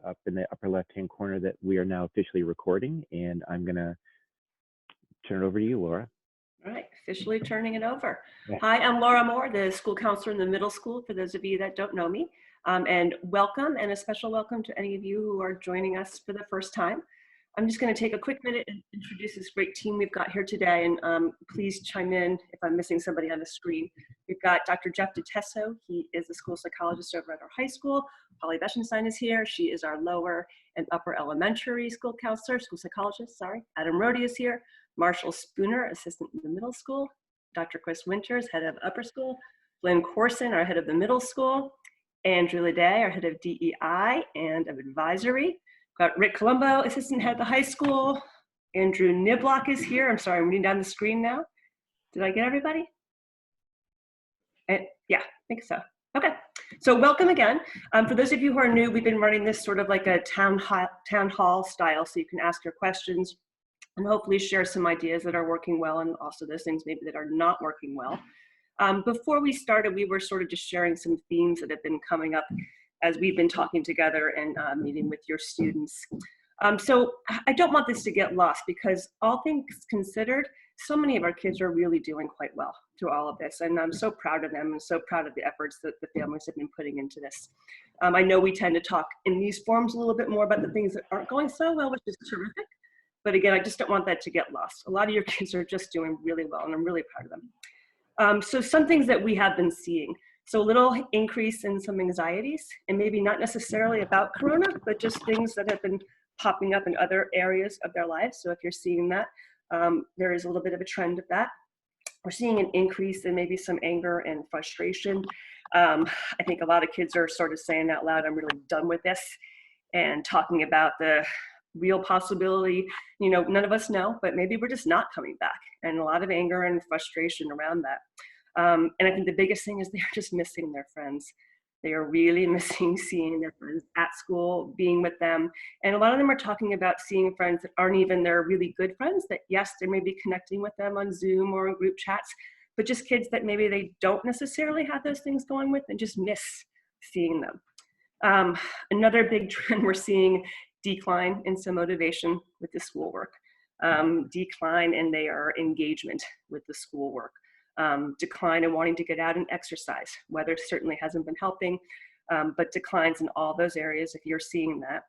up in the upper left-hand corner that we are now officially recording, and I'm going to turn it over to you, Laura. All right, officially turning it over. Yeah. Hi, I'm Laura Moore, the school counselor in the middle school, for those of you that don't know me. And welcome, and a special welcome to any of you who are joining us for the first time. I'm just going to take a quick minute and introduce this great team we've got here today, and please chime in if I'm missing somebody on the screen. We've got Dr. Jeff DeTesso. He is the school psychologist over at our high school. Polly Beschenstein is here. She is our lower and upper elementary school counselor, school psychologist, sorry. Adam Rohde is here. Marshall Spooner, assistant in the middle school. Dr. Chris Winters, head of upper school. Glenn Corson, our head of the middle school. Andrew Leday, our head of DEI and of advisory. Got Rick Colombo, assistant head of the high school. Andrew Niblock is here. I'm sorry, I'm reading down the screen now. Did I get everybody? Yeah, I think so. Okay, so welcome again. For those of you who are new, we've been running this sort of like a town hall style, so you can ask your questions and hopefully share some ideas that are working well, and also those things maybe that are not working well. Before we started, we were sort of just sharing some themes that have been coming up as we've been talking together and meeting with your students. So I don't want this to get lost, because all things considered, so many of our kids are really doing quite well through all of this. And I'm so proud of them and so proud of the efforts that the families have been putting into this. I know we tend to talk in these forums a little bit more about the things that aren't going so well, which is terrific. But again, I just don't want that to get lost. A lot of your kids are just doing really well, and I'm really proud of them. So some things that we have been seeing. So a little increase in some anxieties, and maybe not necessarily about Corona, but just things that have been popping up in other areas of their lives. So if you're seeing that, there is a little bit of a trend of that. We're seeing an increase in maybe some anger and frustration. I think a lot of kids are sort of saying out loud, I'm really done with this, and talking about the real possibility, you know, none of us know, but maybe we're just not coming back, and a lot of anger and frustration around that. And I think the biggest thing is they're just missing their friends. They are really missing seeing their friends at school, being with them. And a lot of them are talking about seeing friends that aren't even their really good friends, that yes, they may be connecting with them on Zoom or in group chats, but just kids that maybe they don't necessarily have those things going with and just miss seeing them. Another big trend we're seeing, decline in some motivation with the schoolwork, decline in their engagement with the schoolwork. Decline in wanting to get out and exercise. Weather certainly hasn't been helping, but declines in all those areas if you're seeing that.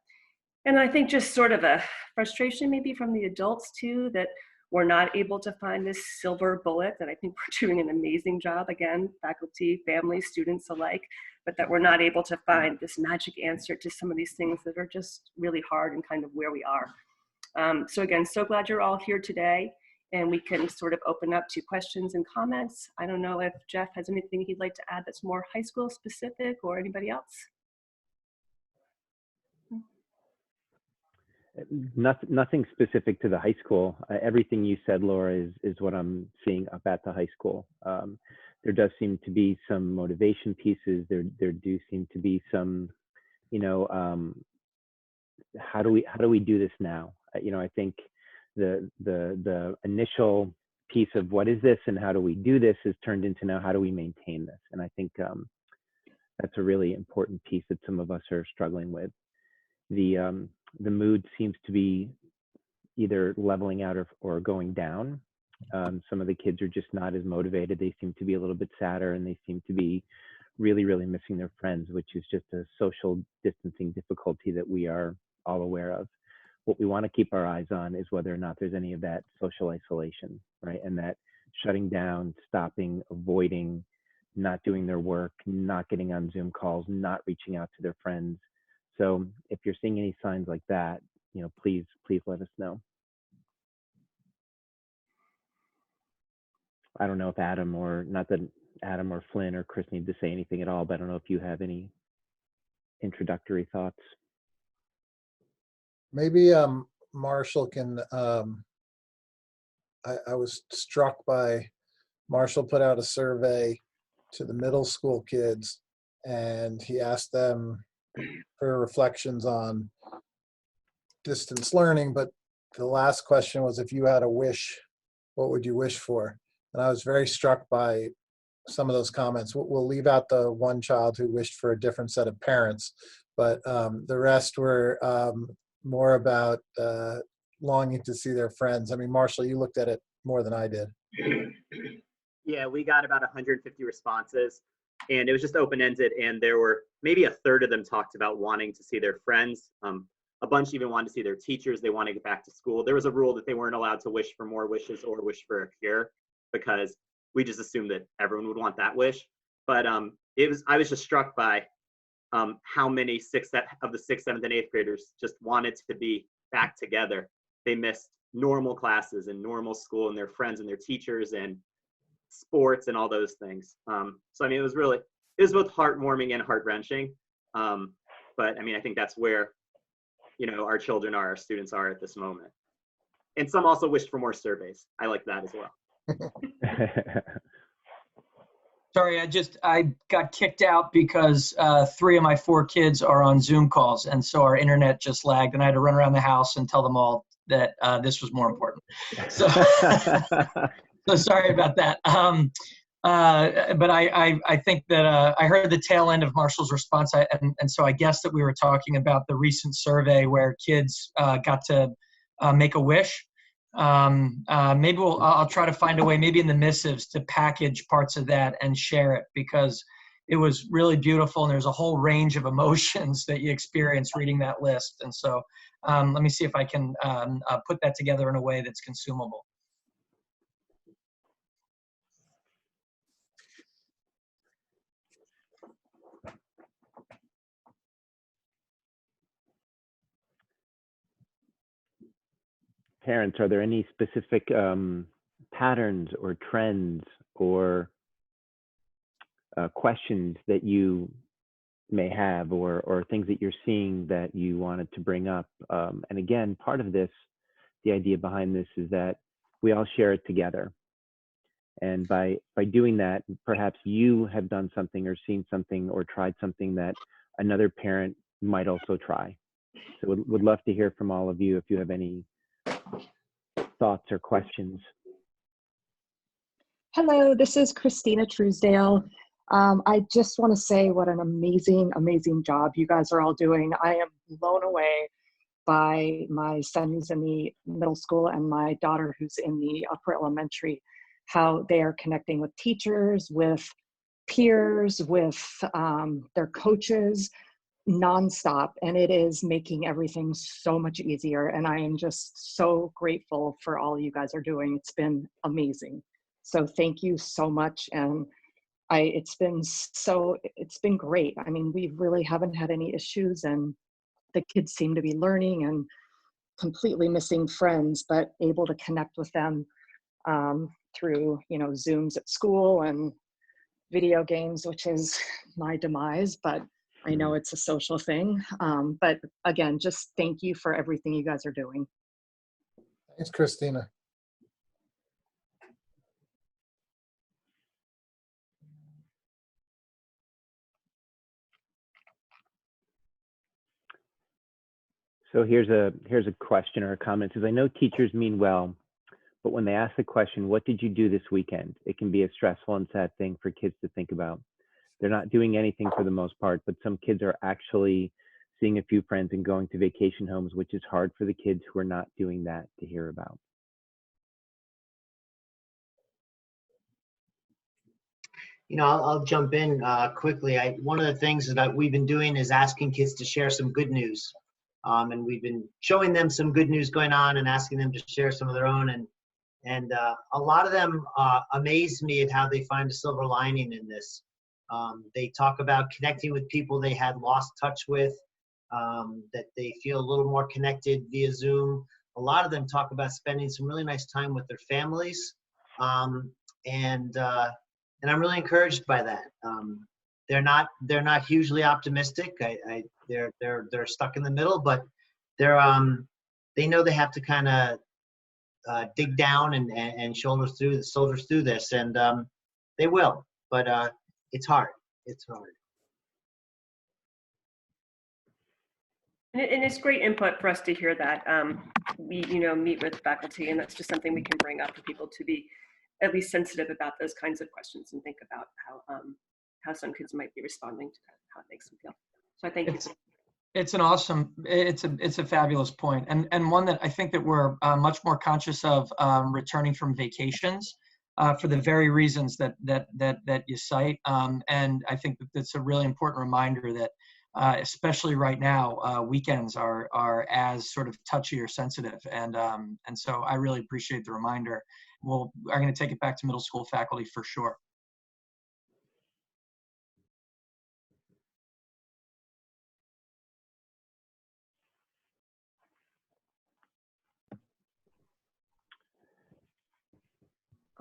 And I think just sort of a frustration maybe from the adults too, that we're not able to find this silver bullet, that I think we're doing an amazing job, again, faculty, families, students alike, but that we're not able to find this magic answer to some of these things that are just really hard and kind of where we are. So again, so glad you're all here today, and we can sort of open up to questions and comments. I don't know if Jeff has anything he'd like to add that's more high school specific, or anybody else. Nothing specific to the high school. Everything you said, Laura, is what I'm seeing up at the high school. There does seem to be some motivation pieces. There do seem to be some, you know, how do we do this now? You know, I think the initial piece of what is this and how do we do this has turned into now how do we maintain this? And I think that's a really important piece that some of us are struggling with. The mood seems to be either leveling out or going down. Some of the kids are just not as motivated. They seem to be a little bit sadder, and they seem to be really, really missing their friends, which is just a social distancing difficulty that we are all aware of. What we want to keep our eyes on is whether or not there's any of that social isolation, right? And that shutting down, stopping, avoiding, not doing their work, not getting on Zoom calls, not reaching out to their friends. So if you're seeing any signs like that, you know, please let us know. I don't know if Adam, or not that Adam or Flynn or Chris need to say anything at all, but I don't know if you have any introductory thoughts. Maybe Marshall can, I was struck by, Marshall put out a survey to the middle school kids, and he asked them for reflections on distance learning, but the last question was, if you had a wish, what would you wish for? And I was very struck by some of those comments. We'll leave out the one child who wished for a different set of parents, but the rest were more about longing to see their friends. I mean, Marshall, you looked at it more than I did. Yeah, we got about 150 responses, and it was just open-ended, and there were maybe a third of them talked about wanting to see their friends. A bunch even wanted to see their teachers. They want to get back to school. There was a rule that they weren't allowed to wish for more wishes or wish for a cure, because we just assumed that everyone would want that wish. But I was just struck by how many of the 6th, 7th, and 8th graders just wanted to be back together. They missed normal classes and normal school and their friends and their teachers and sports and all those things. So I mean, it was both heartwarming and heart-wrenching. But I mean, I think that's where, our children are, our students are at this moment. And some also wished for more surveys. I like that as well. Sorry, I got kicked out because 3 of my 4 kids are on Zoom calls, and so our internet just lagged, and I had to run around the house and tell them all that this was more important. So, so sorry about that. But I think that I heard the tail end of Marshall's response, and so I guessed that we were talking about the recent survey where kids got to make a wish. Maybe I'll try to find a way, maybe in the missives, to package parts of that and share it, because it was really beautiful, and there's a whole range of emotions that you experience reading that list. And so let me see if I can put that together in a way that's consumable. Parents, are there any specific patterns or trends or questions that you may have, or things that you're seeing that you wanted to bring up? And again, part of this, the idea behind this, is that we all share it together. And by doing that, perhaps you have done something or seen something or tried something that another parent might also try. So would love to hear from all of you if you have any thoughts or questions. Hello, this is Christina Truesdale. I just want to say what an amazing, amazing job you guys are all doing. I am blown away by my son who's in the middle school and my daughter who's in the upper elementary, how they are connecting with teachers, with peers, with their coaches, nonstop, and it is making everything so much easier. And I am just so grateful for all you guys are doing. It's been amazing. So thank you so much. And it's been great. I mean, we really haven't had any issues, and the kids seem to be learning and completely missing friends, but able to connect with them through, Zooms at school and video games, which is my demise, but I know it's a social thing. But again, just thank you for everything you guys are doing. Thanks, Christina. So here's a question or a comment. It says, I know teachers mean well, but when they ask the question, what did you do this weekend? It can be a stressful and sad thing for kids to think about. They're not doing anything for the most part, but some kids are actually seeing a few friends and going to vacation homes, which is hard for the kids who are not doing that to hear about. I'll jump in quickly. One of the things that we've been doing is asking kids to share some good news. And we've been showing them some good news going on and asking them to share some of their own. And a lot of them amaze me at how they find a silver lining in this. They talk about connecting with people they had lost touch with, that they feel a little more connected via Zoom. A lot of them talk about spending some really nice time with their families. And I'm really encouraged by that. They're not hugely optimistic. They're stuck in the middle, but they know they have to kind of dig down and shoulder through this, and they will. But it's hard. It's hard. And it's great input for us to hear that. We meet with faculty, and that's just something we can bring up for people to be at least sensitive about those kinds of questions and think about how some kids might be responding to that, how it makes them feel. So I thank you. It's an awesome, it's a fabulous point, and one that I think that we're much more conscious of returning from vacations for the very reasons that you cite. And I think that that's a really important reminder that especially right now, weekends are as sort of touchy or sensitive, and so I really appreciate the reminder. I'm going to take it back to middle school faculty for sure.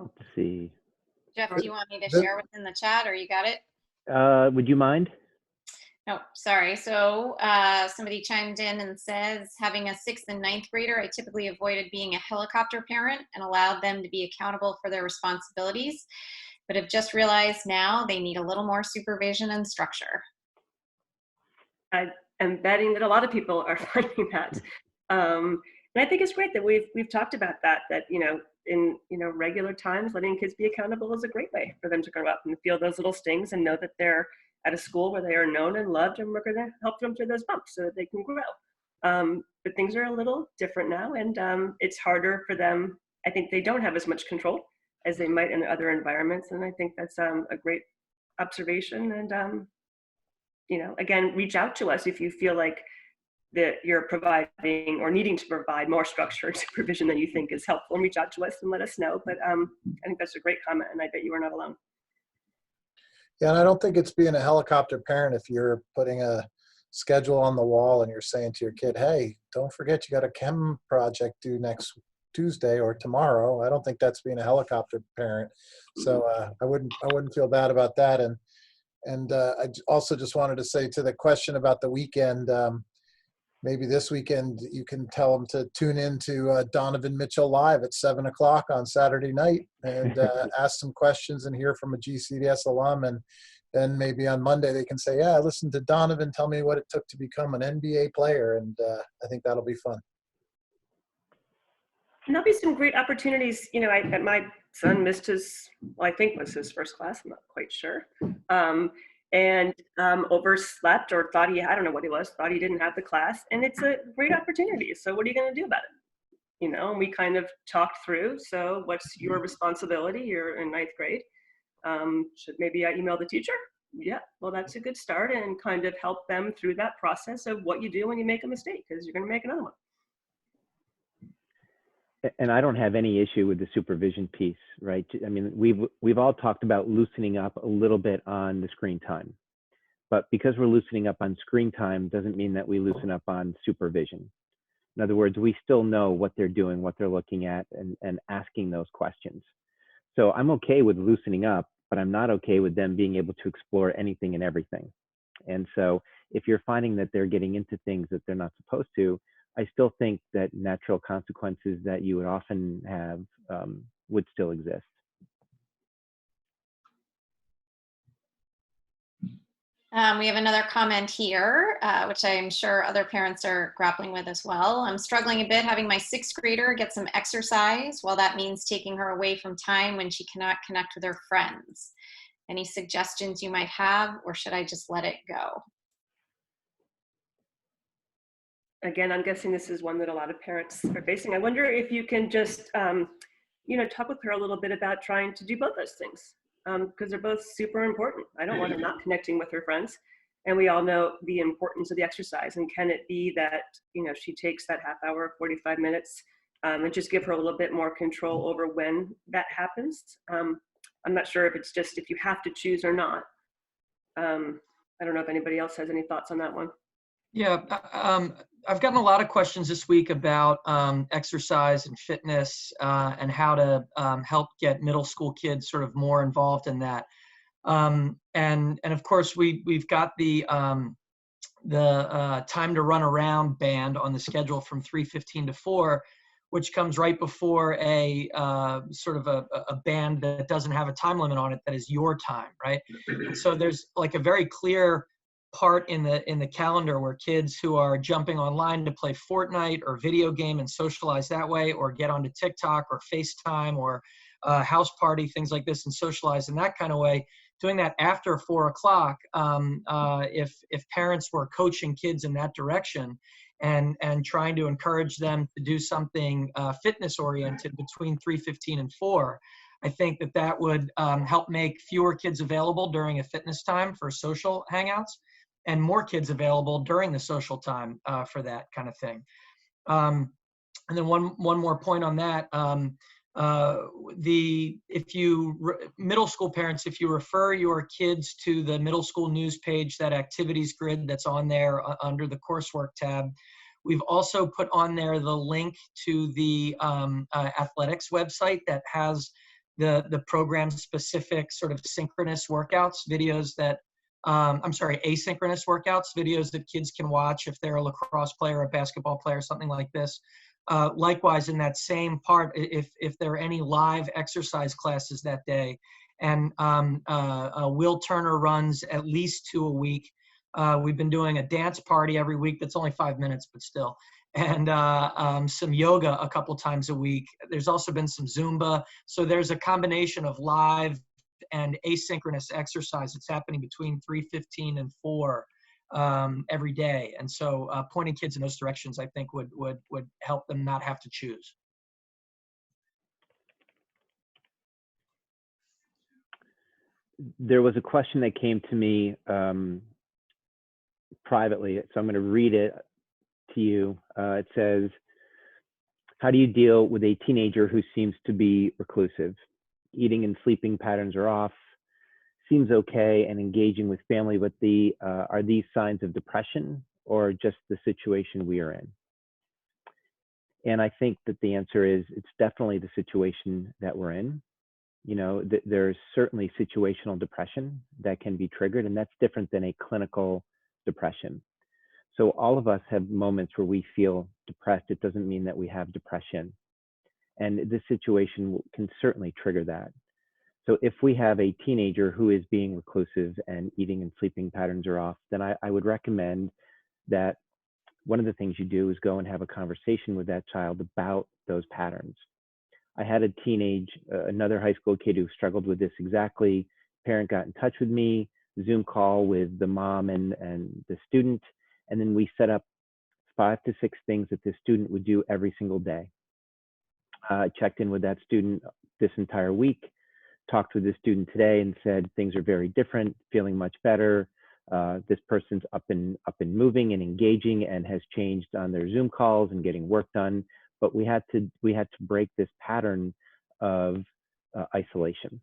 Let's see. Jeff, do you want me to The- share what's in the chat, or you got it? Would you mind? No, sorry. So somebody chimed in and says, having a 6th and 9th grader, I typically avoided being a helicopter parent and allowed them to be accountable for their responsibilities, but have just realized now they need a little more supervision and structure. I'm betting that a lot of people are finding that. And I think it's great that we've talked about that, in regular times, letting kids be accountable is a great way for them to grow up and feel those little stings and know that they're at a school where they are known and loved, and we're going to help them through those bumps so that they can grow. But things are a little different now, and it's harder for them. I think they don't have as much control as they might in other environments, and I think that's a great observation. And again, reach out to us if you feel like that you're providing or needing to provide more structure and supervision than you think is helpful, and reach out to us and let us know. But I think that's a great comment, and I bet you are not alone. Yeah, and I don't think it's being a helicopter parent if you're putting a schedule on the wall and you're saying to your kid, hey, don't forget you got a chem project due next Tuesday or tomorrow. I don't think that's being a helicopter parent. So I wouldn't feel bad about that. And I also just wanted to say to the question about the weekend, maybe this weekend you can tell them to tune in to Donovan Mitchell Live at 7 o'clock on Saturday night and ask some questions and hear from a GCDS alum. And then maybe on Monday they can say, yeah, I listened to Donovan tell me what it took to become an NBA player. And I think that'll be fun. And there'll be some great opportunities. My son missed I think was his first class. I'm not quite sure. And overslept or thought I don't know what he was, thought he didn't have the class. And it's a great opportunity. So what are you going to do about it? And we kind of talked through, so what's your responsibility? You're in 9th grade. Should maybe I email the teacher? Yeah, well, that's a good start, and kind of help them through that process of what you do when you make a mistake, because you're going to make another one. And I don't have any issue with the supervision piece, right? I mean, we've all talked about loosening up a little bit on the screen time, but because we're loosening up on screen time doesn't mean that we loosen up on supervision. In other words, we still know what they're doing, what they're looking at, and asking those questions. So I'm okay with loosening up, but I'm not okay with them being able to explore anything and everything. And so if you're finding that they're getting into things that they're not supposed to, I still think that natural consequences that you would often have would still exist. We have another comment here, which I'm sure other parents are grappling with as well. I'm struggling a bit having my 6th grader get some exercise, while that means taking her away from time when she cannot connect with her friends. Any suggestions you might have, or should I just let it go? Again, I'm guessing this is one that a lot of parents are facing. I wonder if you can just, talk with her a little bit about trying to do both those things, because they're both super important. I don't want her not connecting with her friends, and we all know the importance of the exercise. And can it be that, she takes that half hour, 45 minutes, and just give her a little bit more control over when that happens? I'm not sure if it's just if you have to choose or not. I don't know if anybody else has any thoughts on that one. Yeah, I've gotten a lot of questions this week about exercise and fitness and how to help get middle school kids sort of more involved in that. And of course, we've got the time to run around band on the schedule from 3:15 to 4, which comes right before a sort of a band that doesn't have a time limit on it, that is your time, right? And so there's like a very clear part in the calendar where kids who are jumping online to play Fortnite or video game and socialize that way, or get onto TikTok or FaceTime or House Party, things like this, and socialize in that kind of way, doing that after 4 o'clock, if parents were coaching kids in that direction and trying to encourage them to do something fitness oriented between 3:15 and 4, I think that would help make fewer kids available during a fitness time for social hangouts and more kids available during the social time for that kind of thing. And then one more point on that. Middle school parents, if you refer your kids to the middle school news page, that activities grid that's on there under the coursework tab, we've also put on there the link to the athletics website that has the program specific sort of synchronous workouts, videos that, asynchronous workouts, videos that kids can watch if they're a lacrosse player, a basketball player, something like this. Likewise, in that same part, if there are any live exercise classes that day, and Will Turner runs at least 2 a week. We've been doing a dance party every week that's only 5 minutes, but still. And some yoga a couple times a week. There's also been some Zumba. So there's a combination of live and asynchronous exercise that's happening between 3:15 and 4 every day. And so pointing kids in those directions, I think, would help them not have to choose. There was a question that came to me privately, so I'm going to read it to you. It says, how do you deal with a teenager who seems to be reclusive? Eating and sleeping patterns are off, seems okay, and engaging with family, but are these signs of depression or just the situation we are in? And I think that the answer is it's definitely the situation that we're in. You know, there's certainly situational depression that can be triggered, and that's different than a clinical depression. So all of us have moments where we feel depressed. It doesn't mean that we have depression. And this situation can certainly trigger that. So if we have a teenager who is being reclusive and eating and sleeping patterns are off, then I would recommend that one of the things you do is go and have a conversation with that child about those patterns. I had another high school kid who struggled with this exactly. Parent got in touch with me, Zoom call with the mom and the student, and then we set up 5 to 6 things that the student would do every single day. Checked in with that student this entire week, talked with the student today and said things are very different, feeling much better. This person's up and moving and engaging and has changed on their Zoom calls and getting work done. But we had to break this pattern of isolation.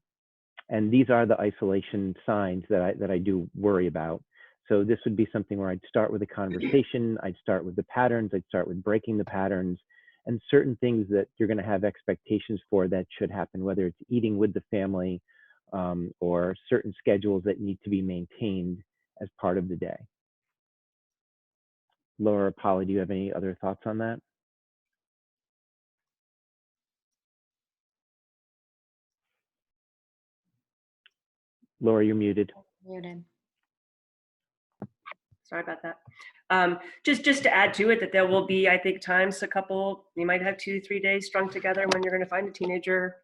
And these are the isolation signs that I do worry about. So this would be something where I'd start with a conversation, I'd start with the patterns, I'd start with breaking the patterns, and certain things that you're going to have expectations for that should happen, whether it's eating with the family or certain schedules that need to be maintained as part of the day. Laura, Polly, do you have any other thoughts on that? Laura, you're muted. Muted. Sorry about that. Just to add to it, that there will be, I think, times you might have 2-3 days strung together when you're going to find a teenager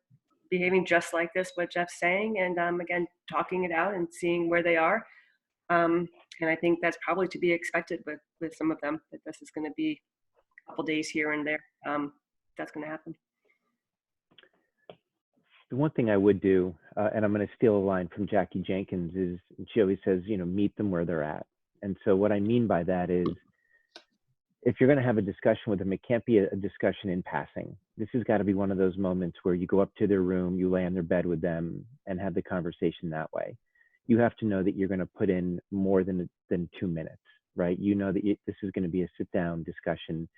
behaving just like this, what Jeff's saying, and again, talking it out and seeing where they are. And I think that's probably to be expected with some of them, that this is going to be a couple days here and there. That's going to happen. The one thing I would do, and I'm going to steal a line from Jackie Jenkins, is she always says, meet them where they're at. And so what I mean by that is, if you're going to have a discussion with them, it can't be a discussion in passing. This has got to be one of those moments where you go up to their room, you lay on their bed with them and have the conversation that way. You have to know that you're going to put in more than 2 minutes, right? You know that this is going to be a sit down discussion.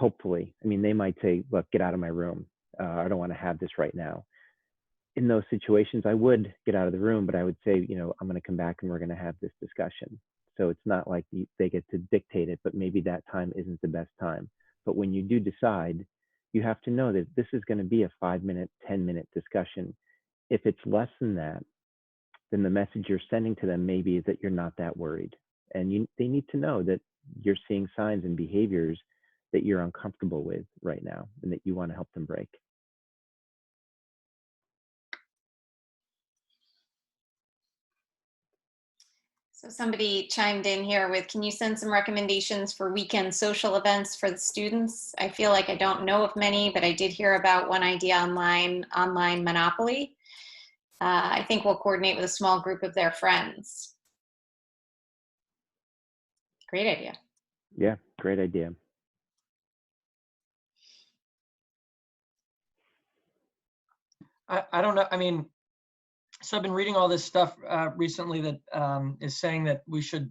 Hopefully, I mean, they might say, look, get out of my room. I don't want to have this right now. In those situations, I would get out of the room, but I would say, I'm going to come back and we're going to have this discussion. So it's not like they get to dictate it, but maybe that time isn't the best time. But when you do decide, you have to know that this is going to be a 5-minute, 10-minute discussion. If it's less than that, then the message you're sending to them maybe is that you're not that worried. And they need to know that you're seeing signs and behaviors that you're uncomfortable with right now and that you want to help them break. So somebody chimed in here with, can you send some recommendations for weekend social events for the students? I feel like I don't know of many, but I did hear about one idea online Monopoly. I think we'll coordinate with a small group of their friends. Great idea. Yeah, great idea. I don't know. I mean, so I've been reading all this stuff recently that is saying that we should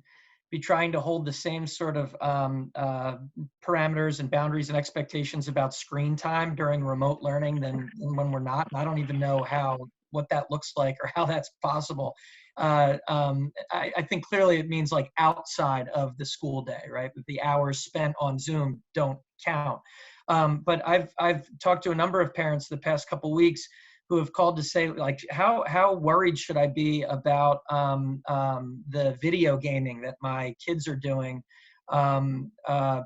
be trying to hold the same sort of parameters and boundaries and expectations about screen time during remote learning than when we're not. And I don't even know what that looks like or how that's possible. I think clearly it means like outside of the school day, right? That the hours spent on Zoom don't count. But I've talked to a number of parents the past couple weeks who have called to say, like, how worried should I be about the video gaming that my kids are doing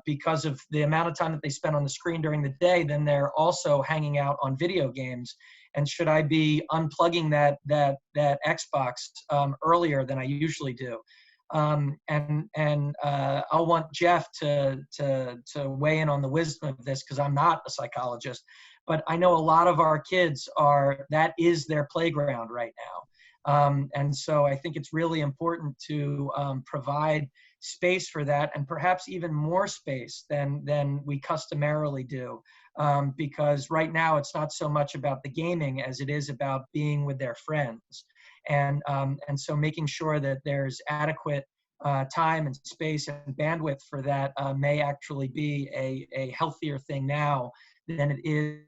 because of the amount of time that they spend on the screen during the day, then they're also hanging out on video games. And should I be unplugging that Xbox earlier than I usually do? I'll want Jeff to weigh in on the wisdom of this, because I'm not a psychologist. But I know a lot of our kids that is their playground right now. And so I think it's really important to provide space for that, and perhaps even more space than we customarily do. Because right now it's not so much about the gaming as it is about being with their friends. And so making sure that there's adequate time and space and bandwidth for that may actually be a healthier thing now than it is.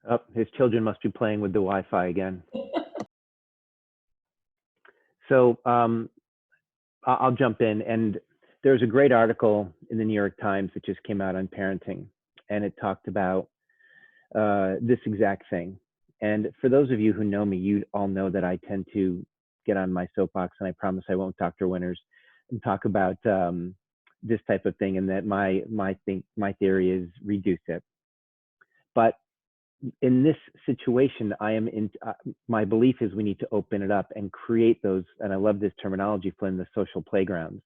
Oh, his children must be playing with the Wi-Fi again. So I'll jump in. And there's a great article in the New York Times that just came out on parenting, and it talked about this exact thing. And for those of you who know me, you all know that I tend to get on my soapbox, and I promise I won't, Dr. Winters, and talk about this type of thing, and that my theory is reduce it. But in this situation, my belief is we need to open it up and create those, and I love this terminology, Flynn, the social playgrounds.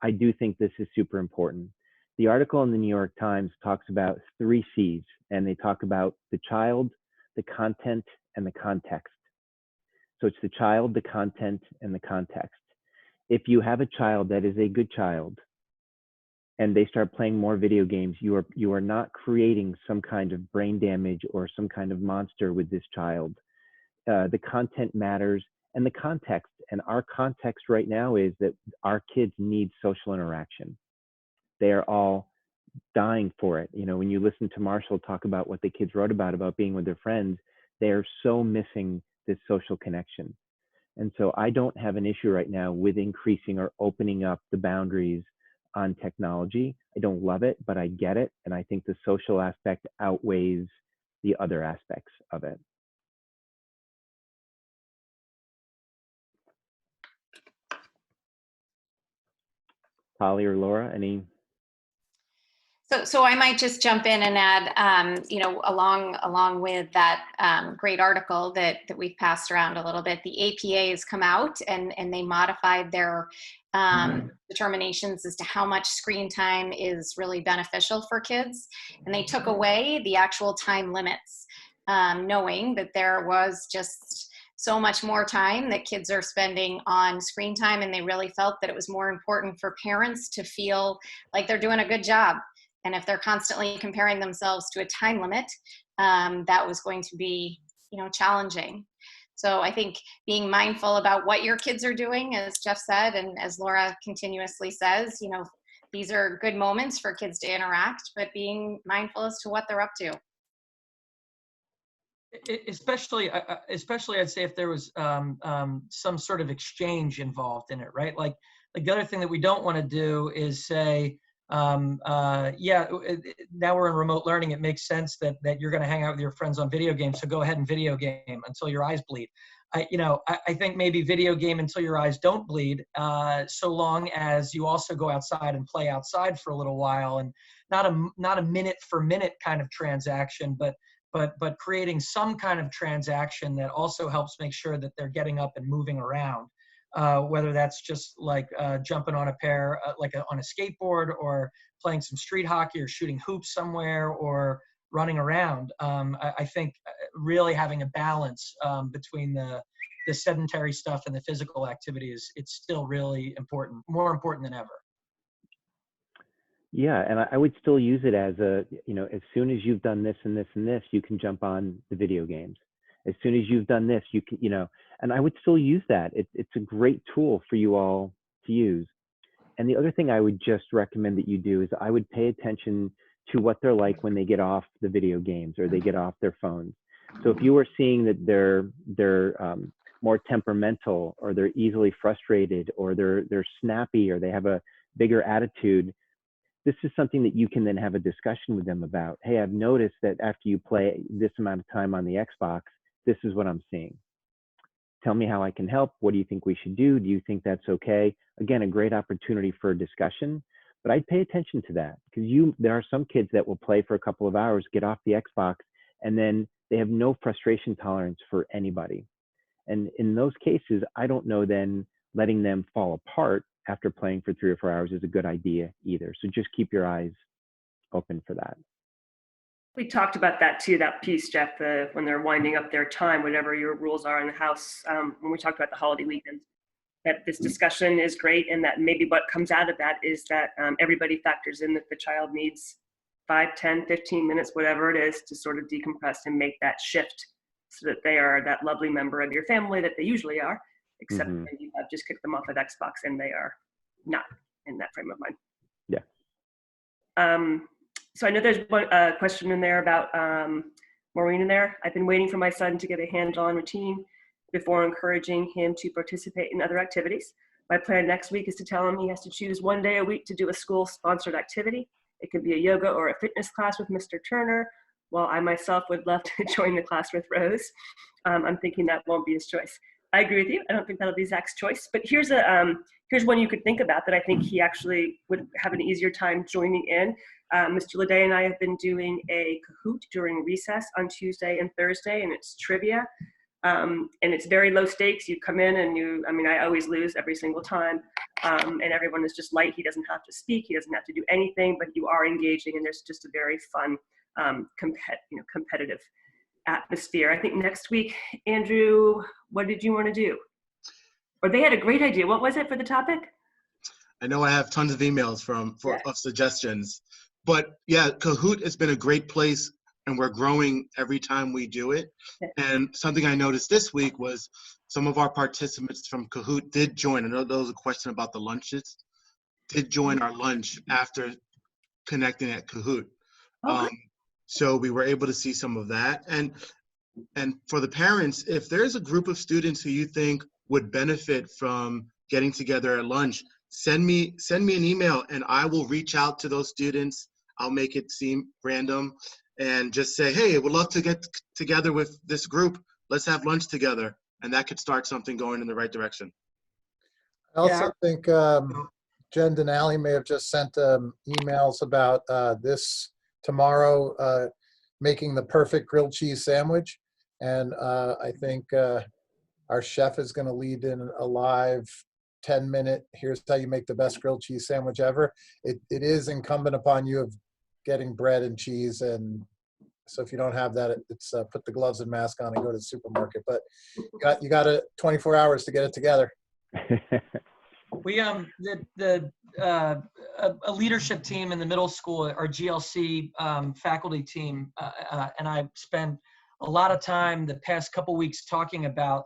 I do think this is super important. The article in the New York Times talks about 3 C's, and they talk about the child, the content, and the context. So it's the child, the content, and the context. If you have a child that is a good child, and they start playing more video games, you are not creating some kind of brain damage or some kind of monster with this child. The content matters, and the context. And our context right now is that our kids need social interaction. They are all dying for it. You know, when you listen to Marshall talk about what the kids wrote about being with their friends, they are so missing this social connection. And so I don't have an issue right now with increasing or opening up the boundaries on technology. I don't love it, but I get it. And I think the social aspect outweighs the other aspects of it. Polly or Laura, any? So I might just jump in and add, you know, along with that great article that we've passed around a little bit, the APA has come out and they modified their determinations as to how much screen time is really beneficial for kids. And they took away the actual time limits, knowing that there was just so much more time that kids are spending on screen time. And they really felt that it was more important for parents to feel like they're doing a good job. And if they're constantly comparing themselves to a time limit, that was going to be, you know, challenging. So I think being mindful about what your kids are doing, as Jeff said, and as Laura continuously says, you know, these are good moments for kids to interact, but being mindful as to what they're up to. Especially I'd say if there was some sort of exchange involved in it, right? Like the other thing that we don't want to do is say, yeah, now we're in remote learning. It makes sense that you're going to hang out with your friends on video games. So go ahead and video game until your eyes bleed. I think maybe video game until your eyes don't bleed, so long as you also go outside and play outside for a little while, and not a minute for minute kind of transaction, but but creating some kind of transaction that also helps make sure that they're getting up and moving around, whether that's just like jumping on on a skateboard, or playing some street hockey, or shooting hoops somewhere, or running around. I think really having a balance between the sedentary stuff and the physical activity it's still really important, more important than ever. Yeah, and I would still use it as as soon as you've done this and this and this, you can jump on the video games. As soon as you've done this, you can, and I would still use that. It's a great tool for you all to use. And the other thing I would just recommend that you do is I would pay attention to what they're like when they get off the video games or they get off their phones. So if you are seeing that they're more temperamental, or they're easily frustrated, or they're snappy, or they have a bigger attitude, this is something that you can then have a discussion with them about. Hey, I've noticed that after you play this amount of time on the Xbox, this is what I'm seeing. Tell me how I can help. What do you think we should do? Do you think that's okay? Again, a great opportunity for a discussion, but I'd pay attention to that, because there are some kids that will play for a couple of hours, get off the Xbox, and then they have no frustration tolerance for anybody. And in those cases, I don't know then letting them fall apart after playing for 3 or 4 hours is a good idea either. So just keep your eyes open for that. We talked about that too, that piece, Jeff, when they're winding up their time, whatever your rules are in the house, when we talked about the holiday weekends, that this discussion is great, and that maybe what comes out of that is that everybody factors in that the child needs 5, 10, 15 minutes, whatever it is, to sort of decompress and make that shift so that they are that lovely member of your family that they usually are, except when you have just kicked them off of Xbox and they are not in that frame of mind. Yeah. So I know there's one question in there about Maureen in there. I've been waiting for my son to get a hands-on routine before encouraging him to participate in other activities. My plan next week is to tell him he has to choose one day a week to do a school-sponsored activity. It could be a yoga or a fitness class with Mr. Turner, while I myself would love to join the class with Rose. I'm thinking that won't be his choice. I agree with you. I don't think that'll be Zach's choice, but here's one you could think about that I think he actually would have an easier time joining in. Mr. Leday and I have been doing a Kahoot during recess on Tuesday and Thursday, and it's trivia. And it's very low stakes. You come in and I always lose every single time. And everyone is just light. He doesn't have to speak. He doesn't have to do anything, but you are engaging, and there's just a very fun, competitive atmosphere. I think next week, Andrew, what did you want to do? Or they had a great idea. What was it for the topic? I know I have tons of emails of suggestions, but yeah, Kahoot has been a great place, and we're growing every time we do it. And something I noticed this week was some of our participants from Kahoot did join. I know there was a question about the lunches. Did join our lunch after connecting at Kahoot. So we were able to see some of that. And for the parents, if there's a group of students who you think would benefit from getting together at lunch, send me an email, and I will reach out to those students. I'll make it seem random and just say, hey, we'd love to get together with this group. Let's have lunch together. And that could start something going in the right direction. I also think Jen Denali may have just sent emails about this tomorrow, making the perfect grilled cheese sandwich. And I think our chef is going to lead in a live 10-minute, here's how you make the best grilled cheese sandwich ever. It is incumbent upon you of getting bread and cheese. And so if you don't have that, it's put the gloves and mask on and go to the supermarket. But you got 24 hours to get it together. We a leadership team in the middle school, our GLC faculty team, and I spent a lot of time the past couple weeks talking about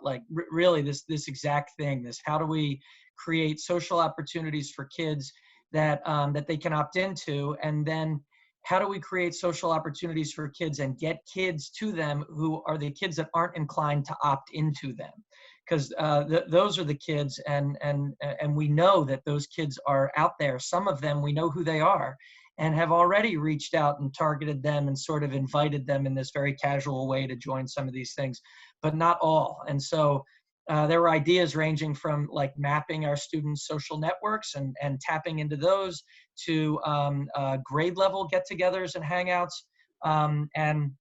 really this exact thing. How do we create social opportunities for kids that they can opt into, and then how do we create social opportunities for kids and get kids to them who are the kids that aren't inclined to opt into them? Because those are the kids, and we know that those kids are out there. Some of them, we know who they are and have already reached out and targeted them and sort of invited them in this very casual way to join some of these things, but not all. And so there were ideas ranging from mapping our students' social networks and tapping into those to grade level get-togethers and hangouts. And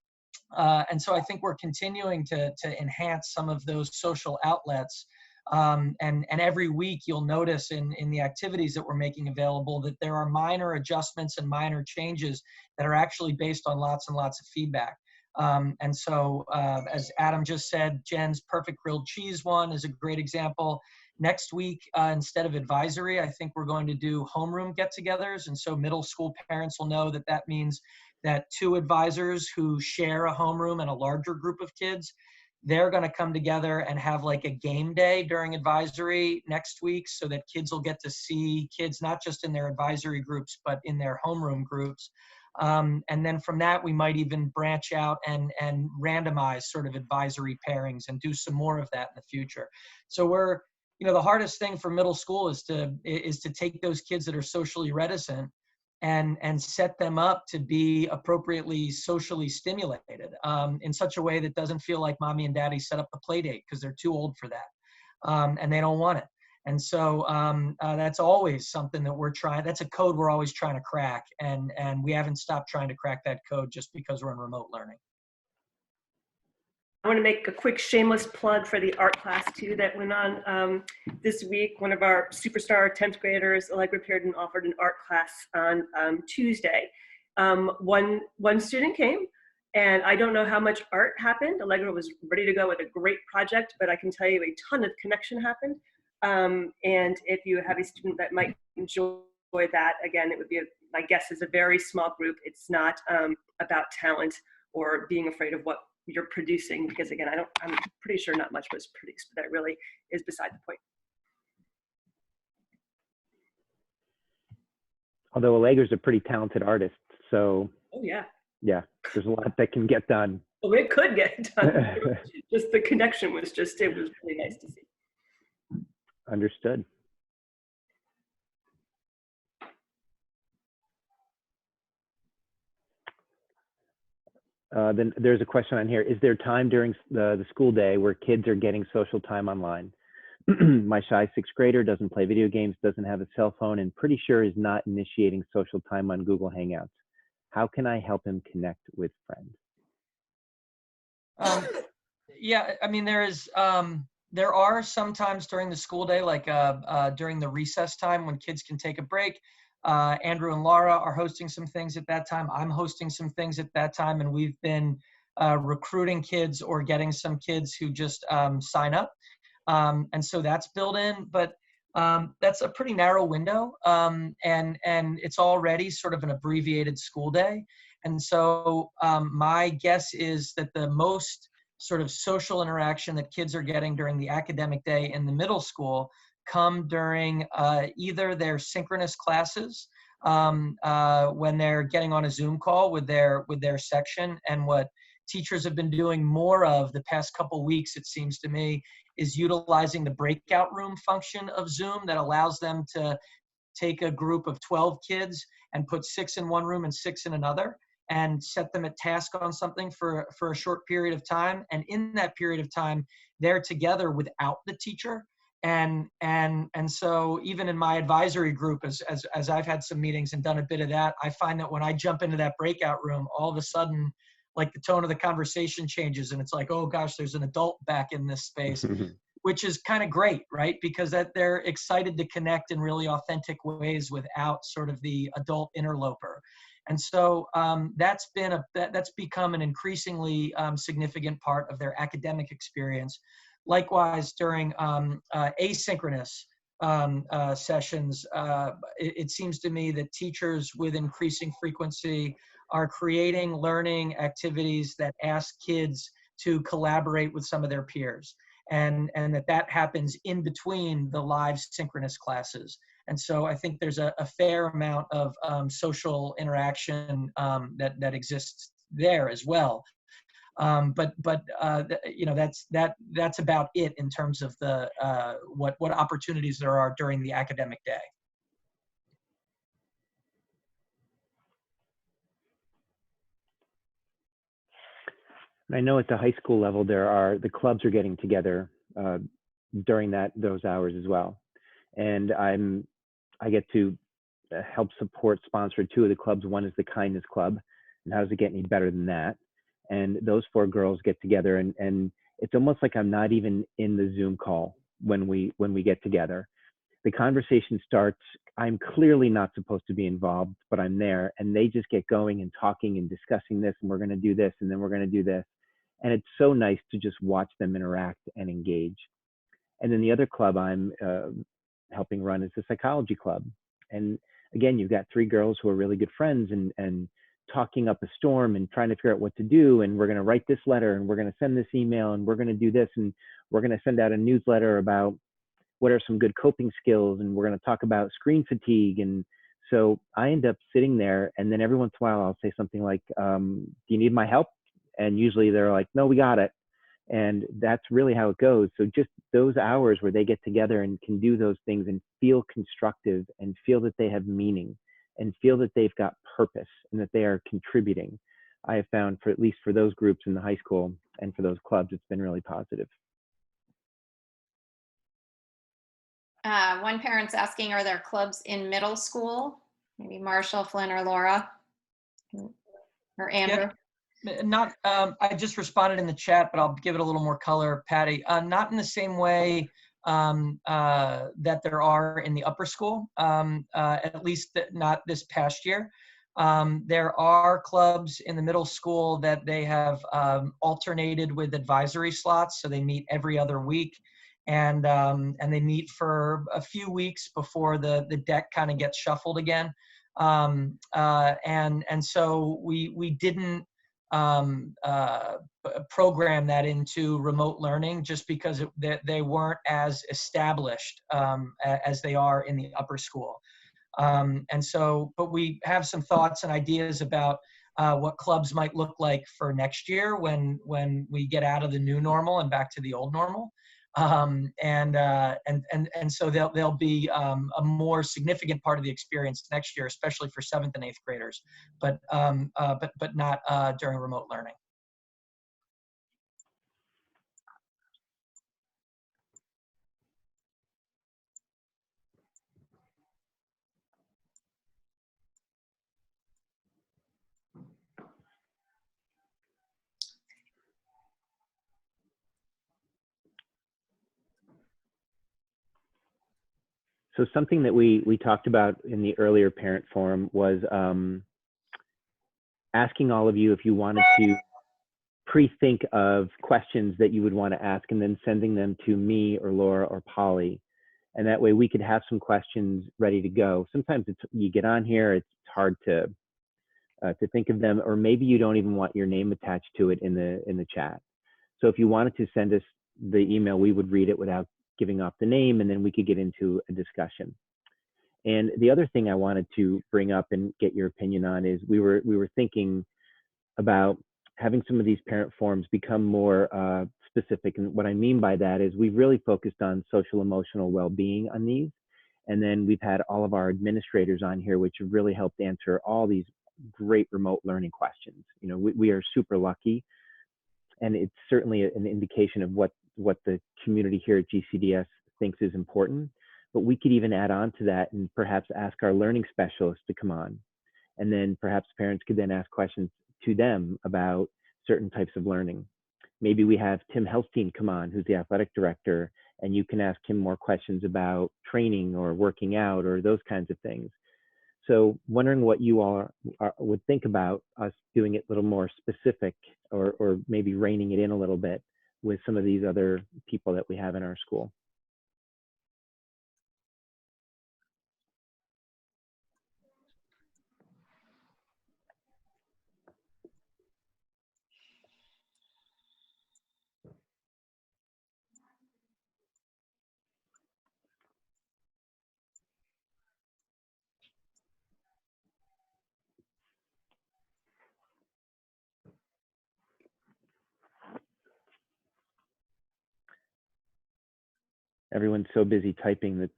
And so I think we're continuing to enhance some of those social outlets. And every week you'll notice in the activities that we're making available that there are minor adjustments and minor changes that are actually based on lots and lots of feedback. And so as Adam just said, Jen's perfect grilled cheese one is a great example. Next week, instead of advisory, I think we're going to do homeroom get-togethers. And so middle school parents will know that that means that 2 advisors who share a homeroom and a larger group of kids, they're going to come together and have like a game day during advisory next week so that kids will get to see kids not just in their advisory groups, but in their homeroom groups. And then from that, we might even branch out and randomize sort of advisory pairings and do some more of that in the future. So we're, you know, the hardest thing for middle school is to take those kids that are socially reticent and set them up to be appropriately socially stimulated in such a way that doesn't feel like mommy and daddy set up the play date because they're too old for that and they don't want it. And so that's always something that we're trying, that's a code we're always trying to crack. And we haven't stopped trying to crack that code just because we're in remote learning. I want to make a quick shameless plug for the art class too that went on this week. One of our superstar 10th graders, Allegra Pearden, offered an art class on Tuesday. One student came, and I don't know how much art happened. Allegra was ready to go with a great project, but I can tell you a ton of connection happened. And if you have a student that might enjoy that, again, it would be, my guess is a very small group. It's not about talent or being afraid of what you're producing, because again, I'm pretty sure not much was produced, but that really is beside the point. Although Allegra's a pretty talented artist, so Oh yeah. Yeah, there's a lot that can get done. Well, it could get done. Just the connection was just, it was really nice to see. Understood. Then there's a question on here. Is there time during the school day where kids are getting social time online? My shy 6th grader doesn't play video games, doesn't have a cell phone, and pretty sure is not initiating social time on Google Hangouts. How can I help him connect with friends? Yeah, I mean, there are some times during the school day, like during the recess time when kids can take a break. Andrew and Laura are hosting some things at that time. I'm hosting some things at that time, and we've been recruiting kids or getting some kids who just sign up. And so that's built in, but that's a pretty narrow window, and it's already sort of an abbreviated school day. And so my guess is that the most sort of social interaction that kids are getting during the academic day in the middle school come during either their synchronous classes when they're getting on a Zoom call with their section. And what teachers have been doing more of the past couple weeks, it seems to me, is utilizing the breakout room function of Zoom that allows them to take a group of 12 kids and put 6 in one room and 6 in another and set them at task on something for a short period of time. And in that period of time, they're together without the teacher. And so even in my advisory group, as I've had some meetings and done a bit of that, I find that when I jump into that breakout room, all of a sudden, like the tone of the conversation changes and it's like, oh gosh, there's an adult back in this space, which is kind of great, right? Because that they're excited to connect in really authentic ways without sort of the adult interloper. And so that's become an increasingly significant part of their academic experience. Likewise, during asynchronous sessions, it seems to me that teachers with increasing frequency are creating learning activities that ask kids to collaborate with some of their peers, and that happens in between the live synchronous classes. And so I think there's a fair amount of social interaction that exists there as well. But you know, that's about it in terms of the what opportunities there are during the academic day. I know at the high school level, the clubs are getting together during those hours as well. And I get to help support sponsor 2 of the clubs. One is the Kindness Club. And how does it get any better than that? and those 4 girls get together, and it's almost like I'm not even in the Zoom call when we get together. The conversation starts. I'm clearly not supposed to be involved, but I'm there, and they just get going and talking and discussing this, and we're going to do this, and then we're going to do this. And it's so nice to just watch them interact and engage. And then the other club I'm helping run is the psychology club. And again, you've got 3 girls who are really good friends and talking up a storm and trying to figure out what to do. And we're going to write this letter, and we're going to send this email, and we're going to do this, and we're going to send out a newsletter about what are some good coping skills, and we're going to talk about screen fatigue. And so I end up sitting there, and then every once in a while I'll say something like, do you need my help? And usually they're like, no, we got it. And that's really how it goes. So just those hours where they get together and can do those things and feel constructive and feel that they have meaning and feel that they've got purpose and that they are contributing, I have found, for at least for those groups in the high school and for those clubs, it's been really positive. One parent's asking, are there clubs in middle school? Maybe Marshall, Flynn, or Laura, or Andrew? Yeah, not, I just responded in the chat, but I'll give it a little more color, Patty. Not in the same way that there are in the upper school, at least not this past year. There are clubs in the middle school that they have alternated with advisory slots, so they meet every other week. And they meet for a few weeks before the deck kind of gets shuffled again. And so we didn't program that into remote learning just because they weren't as established as they are in the upper school. And so, but we have some thoughts and ideas about what clubs might look like for next year when we get out of the new normal and back to the old normal. And so they'll be a more significant part of the experience next year, especially for 7th and 8th graders, but not during remote learning. So something that we talked about in the earlier parent forum was asking all of you if you wanted to pre-think of questions that you would want to ask and then sending them to me or Laura or Polly. And that way we could have some questions ready to go. Sometimes you get on here, it's hard to think of them, or maybe you don't even want your name attached to it in the chat. So if you wanted to send us the email, we would read it without giving off the name, and then we could get into a discussion. And the other thing I wanted to bring up and get your opinion on is we were thinking about having some of these parent forums become more specific. And what I mean by that is we've really focused on social emotional well-being on these. And then we've had all of our administrators on here, which have really helped answer all these great remote learning questions. You know, we are super lucky. And it's certainly an indication of what the community here at GCDS thinks is important. But we could even add on to that and perhaps ask our learning specialists to come on. And then perhaps parents could then ask questions to them about certain types of learning. Maybe we have Tim Helstein come on, who's the athletic director, and you can ask him more questions about training or working out or those kinds of things. So wondering what you all would think about us doing it a little more specific, or maybe reining it in a little bit with some of these other people that we have in our school. Everyone's so busy typing that.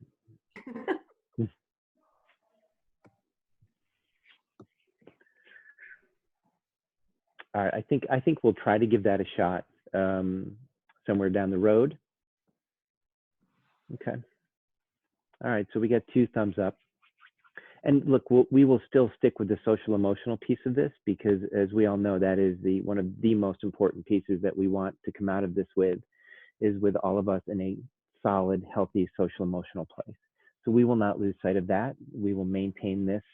All right, I think we'll try to give that a shot somewhere down the road. Okay. All right, so we got 2 thumbs up. And look, we will still stick with the social emotional piece of this, because as we all know, that is one of the most important pieces that we want to come out of this with, is with all of us in a solid, healthy social emotional place. So we will not lose sight of that. We will maintain this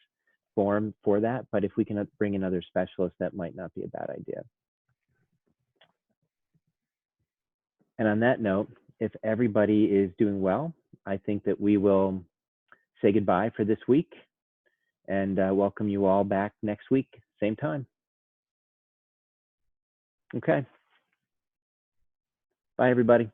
form for that. But if we can bring in other specialists, that might not be a bad idea. And on that note, if everybody is doing well, I think that we will say goodbye for this week and welcome you all back next week, same time. Okay. Bye, everybody.